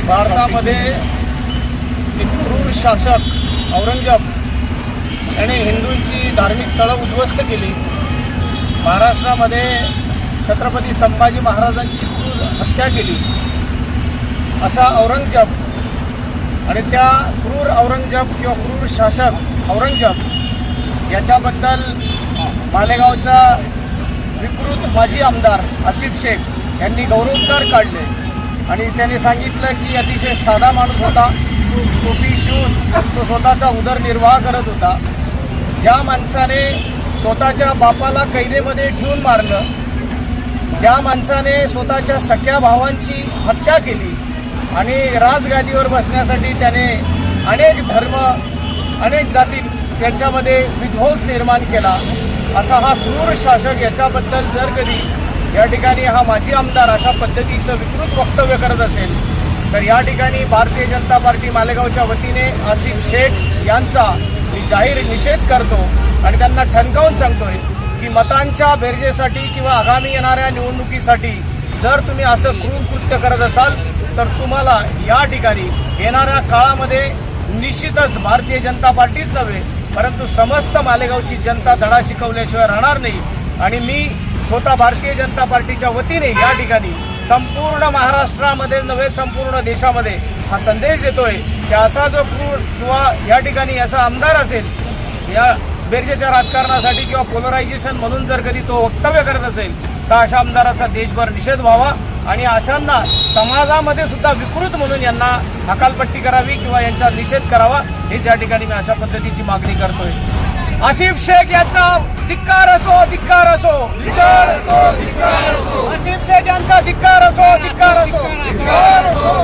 भारतामध्ये एक क्रूर शासक औरंगजेब याने हिंदूंची धार्मिक स्थळं उद्ध्वस्त केली। महाराष्ट्रामध्ये छत्रपती संभाजी महाराजांची क्रूर हत्या केली असा औरंगजेब आणि त्या क्रूर औरंगजेब किंवा क्रूर शासक औरंगजेब याच्याबद्दल मालेगावचा विकृत माजी आमदार आसिफ शेख यांनी गौरवोद्गार काढले आणि त्यांनी सांगितलं की अतिशय साधा माणूस होता, टोपी शिवून तो स्वतःचा उदरनिर्वाह करत होता। ज्या माणसाने स्वतःच्या बापाला कैदेमध्ये ठेवून मारलं, ज्या माणसाने स्वतःच्या सख्या भावांची हत्या केली आणि राजगादीवर बसण्यासाठी त्याने अनेक धर्म अनेक जाती यांच्यामध्ये विध्वंस निर्माण केला, असा हा क्रूर शासक याच्याबद्दल जर कधी या ठिकाणी हा माजी आमदार अशा पद्धतीचं विकृत वक्तव्य करत असेल तर या ठिकाणी भारतीय जनता पार्टी मालेगावच्या वतीने आसिफ शेख यांचा मी जाहीर निषेध करतो आणि त्यांना ठणकावून सांगतोय की मतांच्या बेरजेसाठी किंवा आगामी येणाऱ्या निवडणुकीसाठी जर तुम्ही असं क्रूर कृत्य करत असाल तर तुम्हाला या ठिकाणी येणाऱ्या काळामध्ये निश्चितच भारतीय जनता पार्टीच नव्हे परंतु समस्त मालेगावची जनता धडा शिकवल्याशिवाय राहणार नाही। आणि मी स्वतः भारतीय जनता पार्टीच्या वतीने या ठिकाणी संपूर्ण महाराष्ट्रामध्ये नव्हे संपूर्ण देशामध्ये हा संदेश देतोय की असा जो क्रूर किंवा या ठिकाणी असा आमदार असेल या बेरजेच्या राजकारणासाठी किंवा पोलरायझेशन म्हणून जर कधी तो वक्तव्य करत असेल तर अशा आमदाराचा देशभर निषेध व्हावा आणि अशांना समाजामध्ये सुद्धा विकृत म्हणून यांना हकालपट्टी करावी किंवा यांचा निषेध करावा हे ज्या ठिकाणी मी अशा पद्धतीची मागणी करतोय। आसिफ शेख यांचा धिक्कार असो, धिक्कार असो, धिक्कार असो, धिक्कार असो। आसिफ शेख यांचा धिक्कार असो, धिक्कार असो, धिक्कार असो।